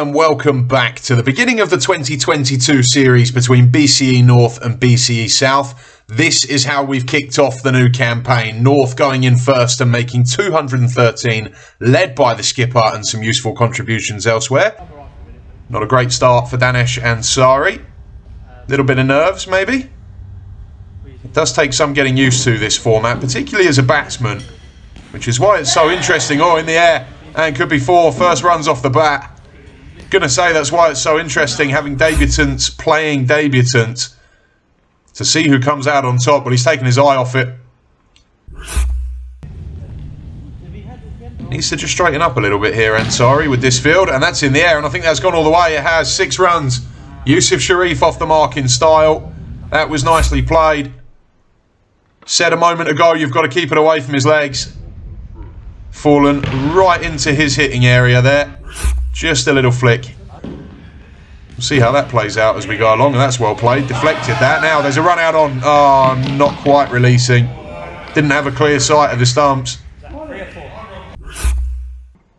Hello and welcome back to the beginning of the 2022 series between BCE North and BCE South. This is how we've kicked off the new campaign. North going in first and making 213, led by the skipper and some useful contributions elsewhere. Not a great start for Danesh Ansari. Little bit of nerves maybe. It does take some getting used to this format, particularly as a batsman, which is why it's so interesting. Oh, in the air, and could be four. First runs off the bat. Gonna say that's why it's so interesting having debutants playing debutants to see who comes out on top. But he's taken his eye off it. Needs to just straighten up a little bit here, Ansari, with this field, and that's in the air, and I think that's gone all the way. It has 6 runs. Yusuf Sharif off the mark in style. That was nicely played. Said a moment ago, you've got to keep it away from his legs. Fallen right into his hitting area there. Just a little flick. We'll see how that plays out as we go along, and that's well played. Deflected that. Now there's a run out on. Oh, not quite releasing. Didn't have a clear sight of the stumps.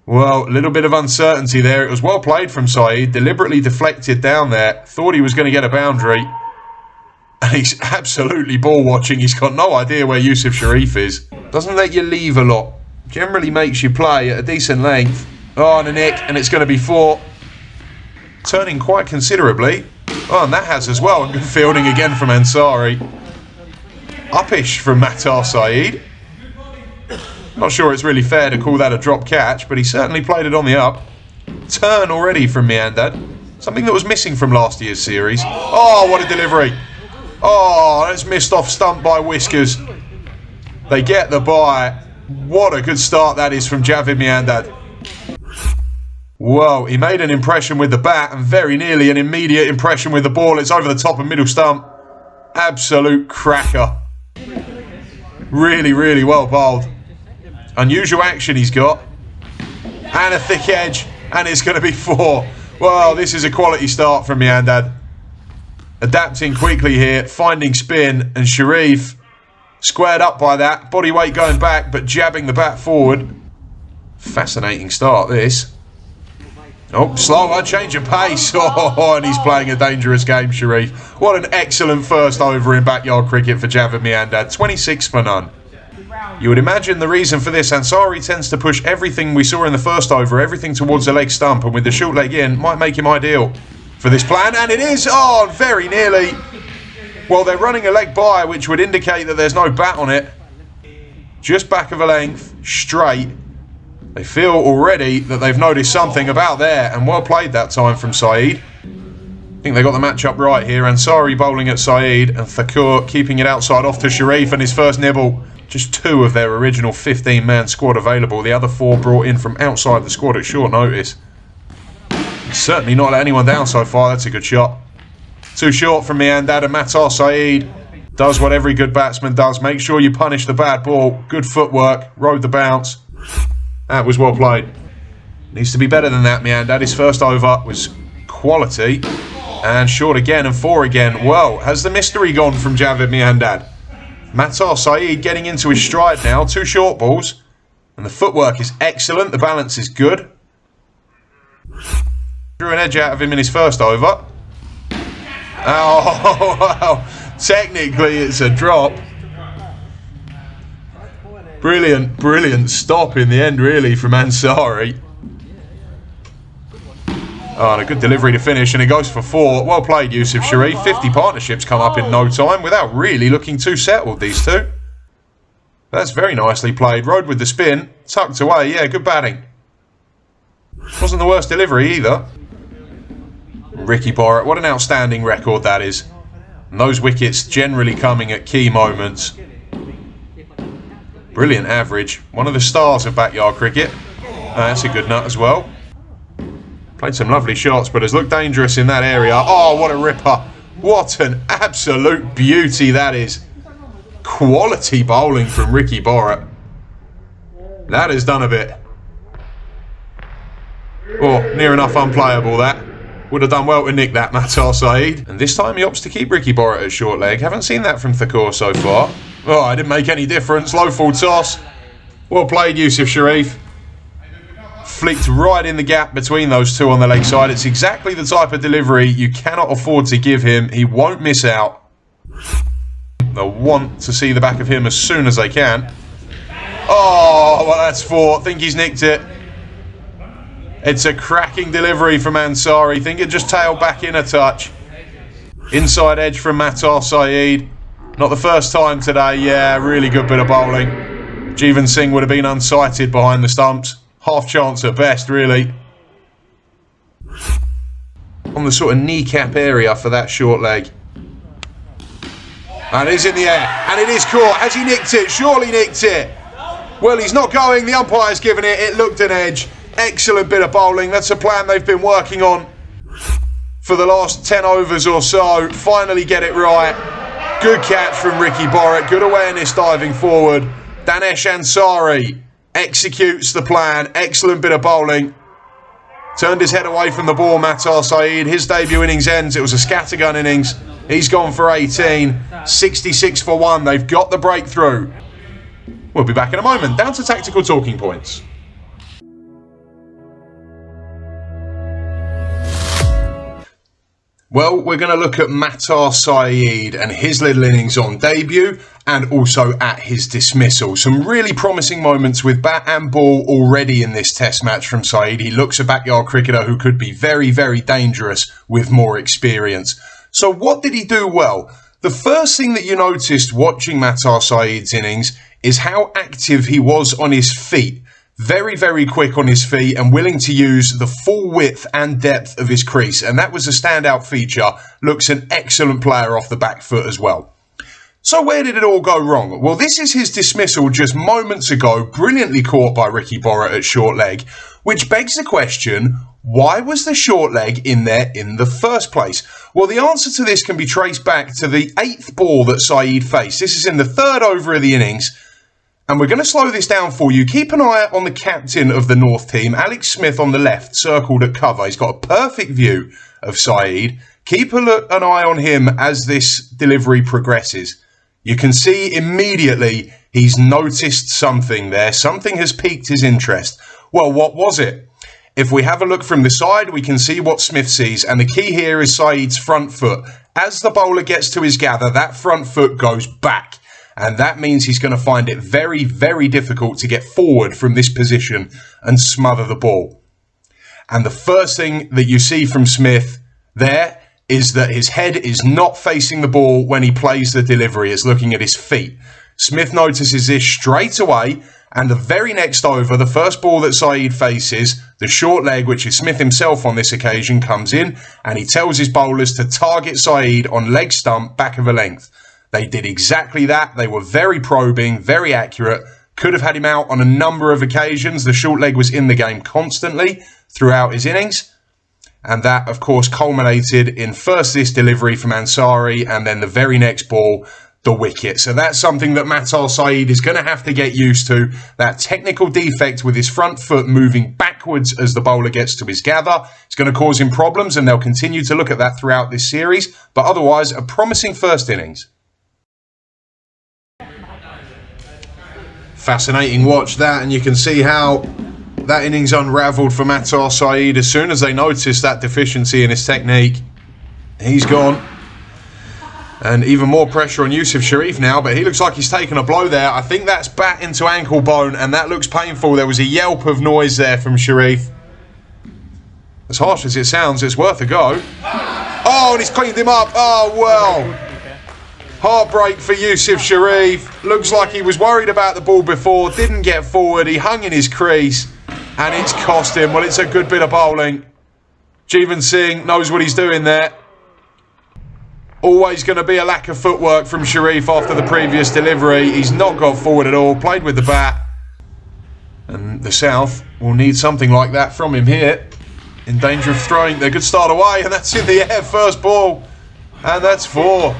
Well, a little bit of uncertainty there. It was well played from Saeed. Deliberately deflected down there. Thought he was going to get a boundary. And he's absolutely ball watching. He's got no idea where Yusuf Sharif is. Doesn't let you leave a lot. Generally makes you play at a decent length. Oh, and a nick, and it's going to be 4. Turning quite considerably. Oh, and that has as well. And good fielding again from Ansari. Uppish from Matar Saeed. Not sure it's really fair to call that a drop catch, but he certainly played it on the up. Turn already from Miandad. Something that was missing from last year's series. Oh, what a delivery. Oh, that's missed off stump by Whiskers. They get the bye. What a good start that is from Javid Miandad. Whoa, he made an impression with the bat and very nearly an immediate impression with the ball. It's over the top of middle stump. Absolute cracker. Really, really well bowled. Unusual action he's got. And a thick edge. And it's going to be 4. Well, this is a quality start from Miandad. Adapting quickly here, finding spin, and Sharif squared up by that. Body weight going back, but jabbing the bat forward. Fascinating start, this. Oh, slower, change of pace. Oh, and he's playing a dangerous game, Sharif. What an excellent first over in backyard cricket for Javid Miandad. 26 for none. You would imagine the reason for this, Ansari tends to push everything we saw in the first over, everything towards the leg stump, and with the short leg in, might make him ideal for this plan, and it is. Oh, very nearly. Well, they're running a leg by, which would indicate that there's no bat on it. Just back of a length, straight. They feel already that they've noticed something about there, and well played that time from Saeed. I think they got the matchup right here. Ansari bowling at Saeed, and Thakur keeping it outside off to Sharif, and his first nibble. Just 2 of their original 15-man squad available. The other 4 brought in from outside the squad at short notice. Certainly not let anyone down so far. That's a good shot. Too short from Miandad, and Matar Saeed does what every good batsman does. Make sure you punish the bad ball. Good footwork. Rode the bounce. That was well played. Needs to be better than that, Miandad. His first over was quality. And short again and 4 again. Well, has the mystery gone from Javid Miandad? Matar Saeed getting into his stride now. 2 short balls. And the footwork is excellent. The balance is good. Drew an edge out of him in his first over. Oh, wow. Technically it's a drop. Brilliant, brilliant stop in the end, really, from Ansari. Oh, and a good delivery to finish, and it goes for 4. Well played, Yusuf Sharif. 50 partnerships come up in no time without really looking too settled, these 2. That's very nicely played. Rode with the spin. Tucked away. Yeah, good batting. Wasn't the worst delivery either. Ricky Borat, what an outstanding record that is. And those wickets generally coming at key moments. Brilliant average. One of the stars of backyard cricket. That's a good nut as well. Played some lovely shots, but has looked dangerous in that area. Oh, what a ripper. What an absolute beauty that is. Quality bowling from Ricky Borat. That has done a bit. Oh, near enough unplayable that. Would have done well to nick that, Matar Saeed. And this time he opts to keep Ricky Borat at short leg. Haven't seen that from Thakur so far. Oh, it didn't make any difference. Low full toss. Well played, Yusuf Sharif. flicked right in the gap between those two on the leg side. It's exactly the type of delivery you cannot afford to give him. He won't miss out. They'll want to see the back of him as soon as they can. Oh, well, that's 4. I think he's nicked it. It's a cracking delivery from Ansari. I think it just tailed back in a touch. Inside edge from Matar Saeed. Not the first time today. Yeah, really good bit of bowling. Jeevan Singh would have been unsighted behind the stumps. Half chance at best, really. On the sort of kneecap area for that short leg. And it is in the air. And it is caught. Has he nicked it? Surely nicked it. Well, he's not going. The umpire's given it. It looked an edge. Excellent bit of bowling. That's a plan they've been working on for the last 10 overs or so. Finally get it right. Good catch from Ricky Borat. Good awareness diving forward. Danesh Ansari executes the plan. Excellent bit of bowling. Turned his head away from the ball, Matar Saeed. His debut innings ends. It was a scattergun innings. He's gone for 18. 66 for 1. They've got the breakthrough. We'll be back in a moment. Down to tactical talking points. Well, we're going to look at Matar Saeed and his little innings on debut and also at his dismissal. Some really promising moments with bat and ball already in this test match from Saeed. He looks a backyard cricketer who could be very, very dangerous with more experience. So what did he do well? The first thing that you noticed watching Matar Saeed's innings is how active he was on his feet. Very, very quick on his feet and willing to use the full width and depth of his crease. And that was a standout feature. Looks an excellent player off the back foot as well. So where did it all go wrong? Well, this is his dismissal just moments ago, brilliantly caught by Ricky Borat at short leg, which begs the question, why was the short leg in there in the first place? Well, the answer to this can be traced back to the 8th ball that Saeed faced. This is in the 3rd over of the innings. And we're going to slow this down for you. Keep an eye on the captain of the North team, Alex Smith on the left, circled at cover. He's got a perfect view of Saeed. Keep an eye on him as this delivery progresses. You can see immediately he's noticed something there. Something has piqued his interest. Well, what was it? If we have a look from the side, we can see what Smith sees. And the key here is Saeed's front foot. As the bowler gets to his gather, that front foot goes back. And that means he's going to find it very, very difficult to get forward from this position and smother the ball. And the first thing that you see from Smith there is that his head is not facing the ball when he plays the delivery. It's looking at his feet. Smith notices this straight away. And the very next over, the first ball that Saeed faces, the short leg, which is Smith himself on this occasion, comes in. And he tells his bowlers to target Saeed on leg stump, back of a length. They did exactly that. They were very probing, very accurate. Could have had him out on a number of occasions. The short leg was in the game constantly throughout his innings. And that, of course, culminated in first this delivery from Ansari and then the very next ball, the wicket. So that's something that Matar Saeed is going to have to get used to. That technical defect with his front foot moving backwards as the bowler gets to his gather. It's going to cause him problems and they'll continue to look at that throughout this series. But otherwise, a promising first innings. Fascinating watch that, and you can see how that innings unravelled for Matar Saeed as soon as they noticed that deficiency in his technique. He's gone. And even more pressure on Yusuf Sharif now, but he looks like he's taken a blow there. I think that's bat into ankle bone, and that looks painful. There was a yelp of noise there from Sharif. As harsh as it sounds, it's worth a go. Oh, and he's cleaned him up. Oh, well. Heartbreak for Yusuf Sharif. Looks like he was worried about the ball before, didn't get forward. He hung in his crease, and it's cost him. Well, it's a good bit of bowling. Jeevan Singh knows what he's doing there. Always going to be a lack of footwork from Sharif after the previous delivery. He's not got forward at all, played with the bat. And the South will need something like that from him here. In danger of throwing their good start away, and that's in the air, first ball. And that's 4.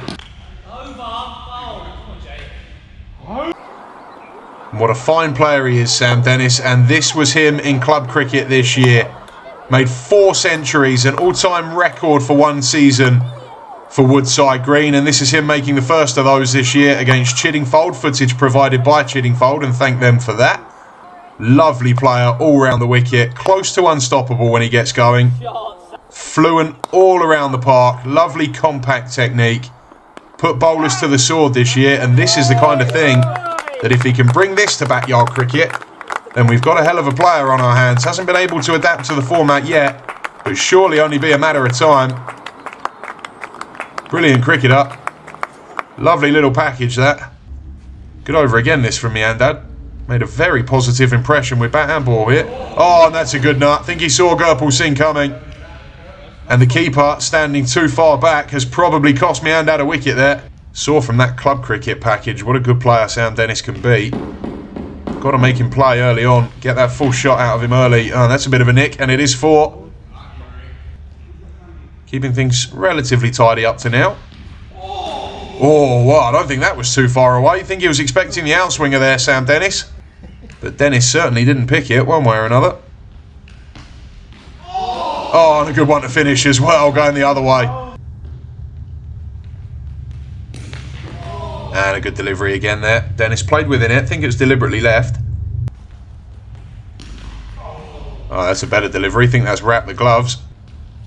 What a fine player he is, Sam Dennis, and this was him in club cricket this year. Made 4 centuries, an all-time record for one season for Woodside Green, and this is him making the first of those this year against Chiddingfold. Footage provided by Chiddingfold, and thank them for that. Lovely player all round the wicket. Close to unstoppable when he gets going. Fluent all around the park. Lovely compact technique. Put bowlers to the sword this year, and this is the kind of thing that if he can bring this to backyard cricket, then we've got a hell of a player on our hands. Hasn't been able to adapt to the format yet, but surely only be a matter of time. Brilliant cricketer. Lovely little package, that. Good over again, this from Miandad. Made a very positive impression with bat and ball here. Oh, and that's a good nut. I think he saw Gurpal Singh coming. And the keeper, standing too far back, has probably cost Miandad a wicket there. Saw from that club cricket package what a good player Sam Dennis can be. Got to make him play early on. Get that full shot out of him early. Oh, that's a bit of a nick, and it is 4. Keeping things relatively tidy up to now. Oh, well, I don't think that was too far away. I think he was expecting the outswinger there, Sam Dennis. But Dennis certainly didn't pick it one way or another. Oh, and a good one to finish as well, going the other way. And a good delivery again there. Dennis played within it. I think it was deliberately left. Oh, that's a better delivery. I think that's wrapped the gloves.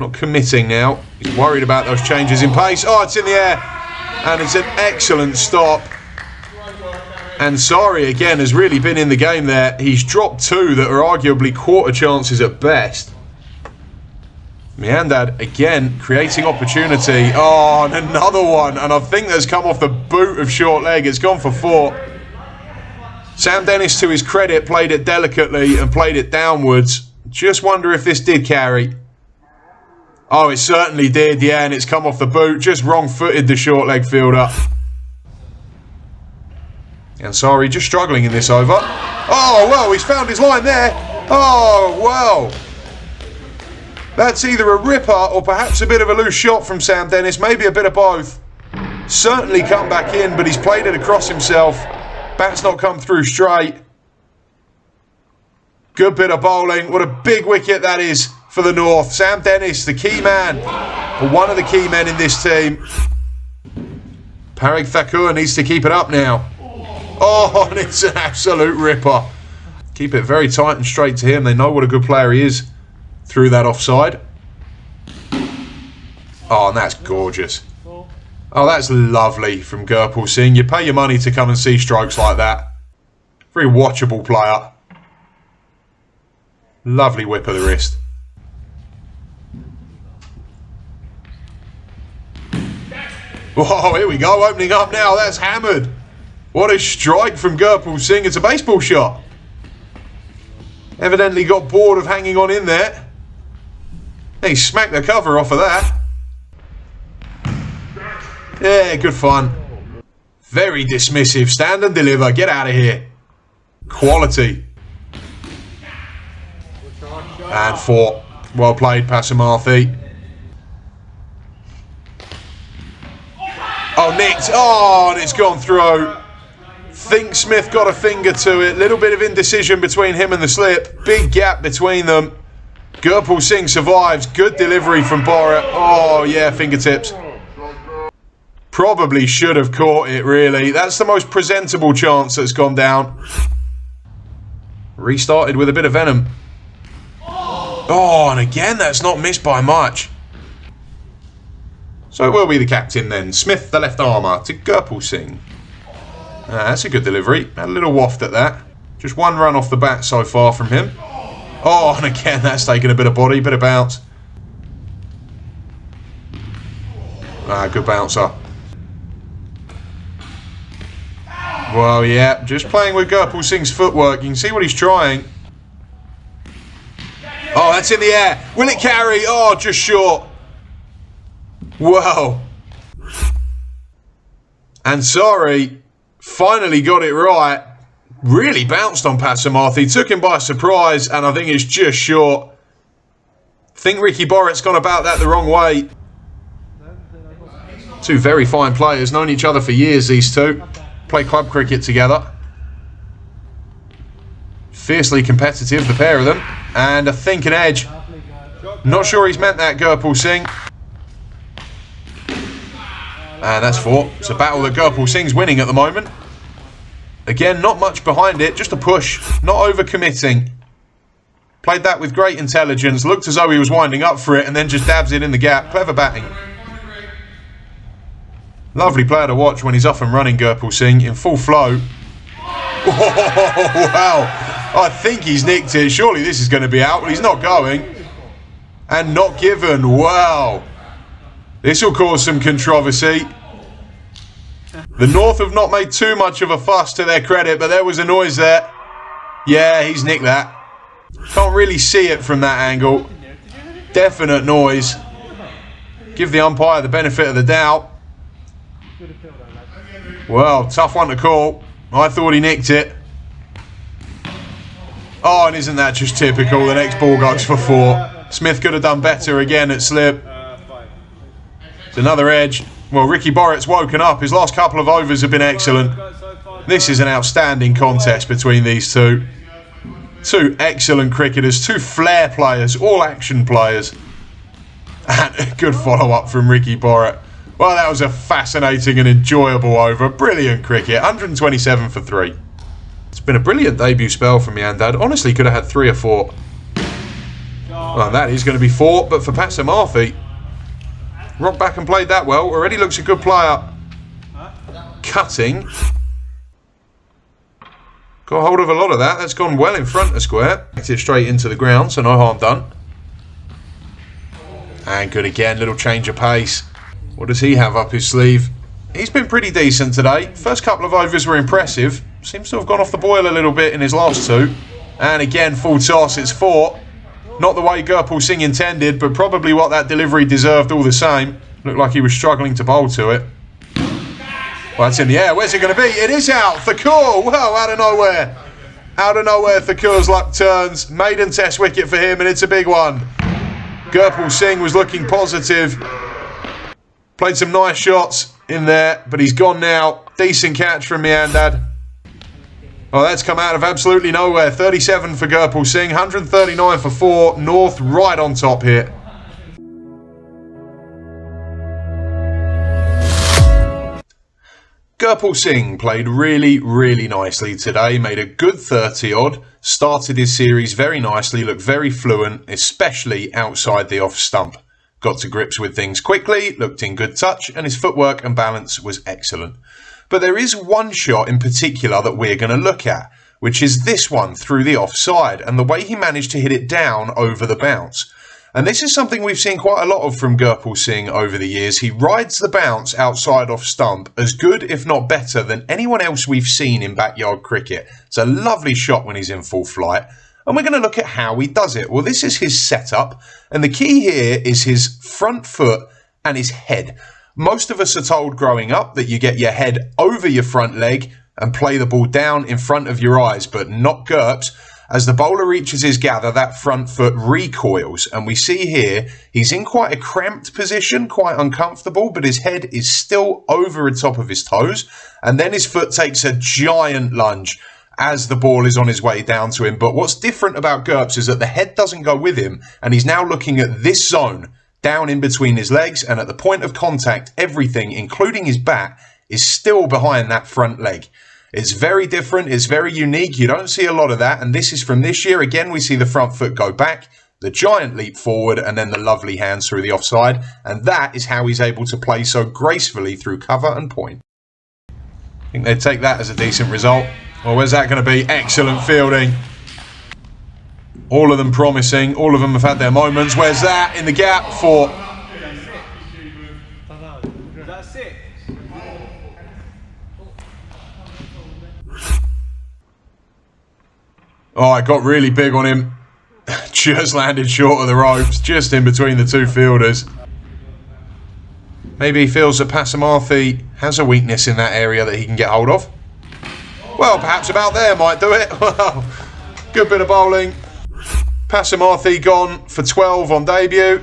Not committing now. He's worried about those changes in pace. Oh, it's in the air. And it's an excellent stop. Ansari again has really been in the game there. He's dropped 2 that are arguably quarter chances at best. Miandad again creating opportunity. Oh, and another one. And I think that's come off the boot of short leg. It's gone for 4. Sam Dennis, to his credit, played it delicately and played it downwards. Just wonder if this did carry. Oh, it certainly did, yeah, and it's come off the boot. Just wrong-footed the short leg fielder. Ansari just struggling in this over. Oh, well, he's found his line there. Oh, well. That's either a ripper or perhaps a bit of a loose shot from Sam Dennis. Maybe a bit of both. Certainly come back in, but he's played it across himself. Bat's not come through straight. Good bit of bowling. What a big wicket that is for the North. Sam Dennis, the key man, or one of the key men in this team. Parik Thakur needs to keep it up now. Oh, and it's an absolute ripper. Keep it very tight and straight to him. They know what a good player he is through that offside. Oh, and that's gorgeous. Oh, that's lovely from Gurpal Singh. You pay your money to come and see strokes like that. Very watchable player. Lovely whip of the wrist. Oh, here we go, opening up now. That's hammered. What a strike from Gurpal Singh. It's a baseball shot. Evidently got bored of hanging on in there. He smacked the cover off of that. Yeah, good fun. Very dismissive. Stand and deliver. Get out of here. Quality. And 4. Well played, Pasamarthi. Oh, nicked. Oh, and it's gone through. Think Smith got a finger to it. Little bit of indecision between him and the slip. Big gap between them. Gurpal Singh survives. Good delivery from Bharat. Oh, yeah, fingertips. Probably should have caught it, really. That's the most presentable chance that's gone down. Restarted with a bit of venom. Oh, and again, that's not missed by much. So it will be the captain then. Smith, the left armour, to Gurpal Singh. That's a good delivery. Had a little waft at that. Just 1 run off the bat so far from him. Oh, and again, that's taken a bit of body, bit of bounce. Good bouncer. Well, yeah, just playing with Gurpal Singh's footwork. You can see what he's trying. Oh, that's in the air. Will it carry? Oh, just short. Wow. Ansari finally got it right. Really bounced on Pasamarthi. Took him by surprise, and I think it's just short. I think Ricky Bharat's gone about that the wrong way. 2 very fine players. Known each other for years, these two. Play club cricket together. Fiercely competitive, the pair of them. And I think an edge. Not sure he's meant that, Gurpal Singh. And that's 4. It's a battle that Gurpal Singh's winning at the moment. Again, not much behind it, just a push, not overcommitting. Played that with great intelligence, looked as though he was winding up for it and then just dabs it in the gap. Clever batting. Lovely player to watch when he's off and running, Gurpal Singh, in full flow. Oh, wow. I think he's nicked it. Surely this is going to be out, but he's not going. And not given. Wow. This will cause some controversy. The North have not made too much of a fuss to their credit, but there was a noise there. Yeah, he's nicked that. Can't really see it from that angle. Definite noise. Give the umpire the benefit of the doubt. Well, tough one to call. I thought he nicked it. Oh, and isn't that just typical? The next ball goes for 4. Smith could have done better again at slip. It's another edge. Well, Ricky Borrett's woken up. His last couple of overs have been excellent. This is an outstanding contest between these two. Two excellent cricketers, two flair players, all action players. And a good follow-up from Ricky Borrett. Well, that was a fascinating and enjoyable over. Brilliant cricket. 127 for 3. It's been a brilliant debut spell from Yandad. Honestly, could have had 3 or 4. Well, that is going to be 4, but for Pat Samarthi, rocked back and played that well. Already looks a good player. Cutting. Got hold of a lot of that. That's gone well in front of square. Gets it straight into the ground, so no harm done. And good again. Little change of pace. What does he have up his sleeve? He's been pretty decent today. First couple of overs were impressive. Seems to have gone off the boil a little bit in his last 2. And again, full toss. It's 4. Not the way Gurpal Singh intended, but probably what that delivery deserved all the same. Looked like he was struggling to bowl to it. Well, it's in the air. Where's it going to be? It is out. Thakur. Well, out of nowhere. Out of nowhere, Thakur's luck turns. Maiden test wicket for him, and it's a big one. Gurpal Singh was looking positive. Played some nice shots in there, but he's gone now. Decent catch from Miandad. Oh, that's come out of absolutely nowhere. 37 for Gurpal Singh, 139 for 4. North right on top here. Gurpal Singh played really, really nicely today. Made a good 30-odd. Started his series very nicely. Looked very fluent, especially outside the off stump. Got to grips with things quickly, looked in good touch, and his footwork and balance was excellent. But there is one shot in particular that we're going to look at, which is this one through the offside, and the way he managed to hit it down over the bounce. And this is something we've seen quite a lot of from Gurpal Singh over the years. He rides the bounce outside off stump as good, if not better, than anyone else we've seen in backyard cricket. It's a lovely shot when he's in full flight. And we're going to look at how he does it. Well, this is his setup. And the key here is his front foot and his head. Most of us are told growing up that you get your head over your front leg and play the ball down in front of your eyes, but not Gurps. As the bowler reaches his gather, that front foot recoils. And we see here, he's in quite a cramped position, quite uncomfortable, but his head is still over the top of his toes. And then his foot takes a giant lunge as the ball is on his way down to him. But what's different about Gurps is that the head doesn't go with him, and he's now looking at this zone down in between his legs, and at the point of contact, everything, including his bat, is still behind that front leg. It's very different, it's very unique, you don't see a lot of that, and this is from this year. Again, we see the front foot go back, the giant leap forward, and then the lovely hands through the offside, and that is how he's able to play so gracefully through cover and point. I think they'd take that as a decent result. Well, where's that going to be? Excellent fielding. All of them promising. All of them have had their moments. Where's that? In the gap for... Oh, I got really big on him. Just landed short of the ropes. Just in between the two fielders. Maybe he feels that Pasamarthi has a weakness in that area that he can get hold of. Well, perhaps about there might do it. Well, good bit of bowling. Pasamarthi gone for 12 on debut.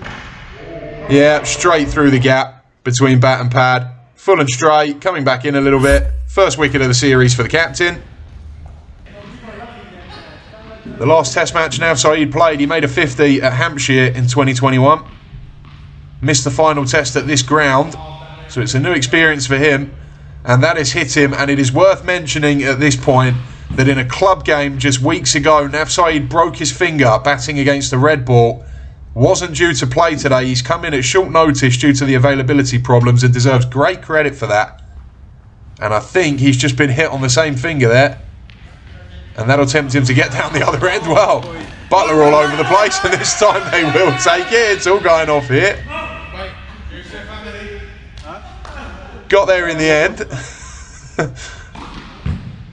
Yeah, straight through the gap between bat and pad. Full and straight, coming back in a little bit. First wicket of the series for the captain. The last test match now Saeed played, he made a 50 at Hampshire in 2021. Missed the final test at this ground, so it's a new experience for him. And that has hit him, and it is worth mentioning at this point that in a club game just weeks ago, Nav Saeed broke his finger batting against the red ball. Wasn't due to play today. He's come in at short notice due to the availability problems and deserves great credit for that. And I think he's just been hit on the same finger there. And that'll tempt him to get down the other end. Well, Butler all over the place, and this time they will take it. It's all going off here. Got there in the end.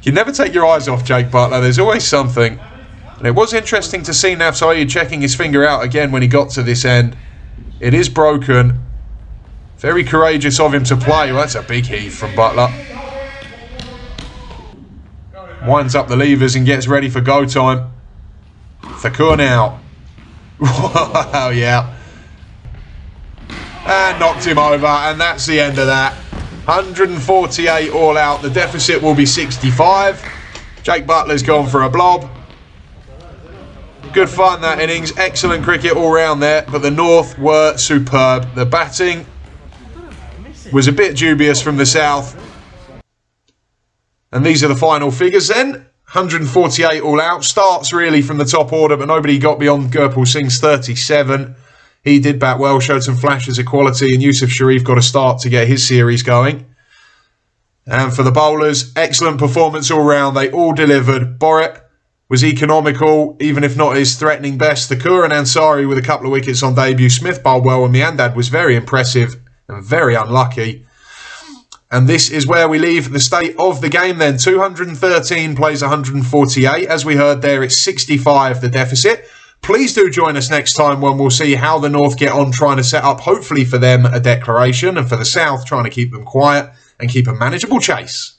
You never take your eyes off Jake Butler. There's always something. And it was interesting to see Nav Saeed checking his finger out again when he got to this end. It is broken. Very courageous of him to play. Well, that's a big heave from Butler. Winds up the levers and gets ready for go time. Thakur now. Wow, yeah. And knocked him over, and that's the end of that. 148 all out. The deficit will be 65. Jake Butler's gone for a blob. Good fun, that innings. Excellent cricket all round there, but the North were superb. The batting was a bit dubious from the South. And these are the final figures then. 148 all out. Starts really from the top order, but nobody got beyond Gurpal Singh's 37. He did bat well, showed some flashes of quality, and Yusuf Sharif got a start to get his series going. And for the bowlers, excellent performance all round. They all delivered. Borat was economical, even if not his threatening best. Thakur and Ansari with a couple of wickets on debut. Smith bowled well, and Miandad was very impressive and very unlucky. And this is where we leave the state of the game then. 213 plays 148. As we heard there, it's 65 the deficit. Please do join us next time when we'll see how the North get on trying to set up, hopefully for them, a declaration, and for the South, trying to keep them quiet and keep a manageable chase.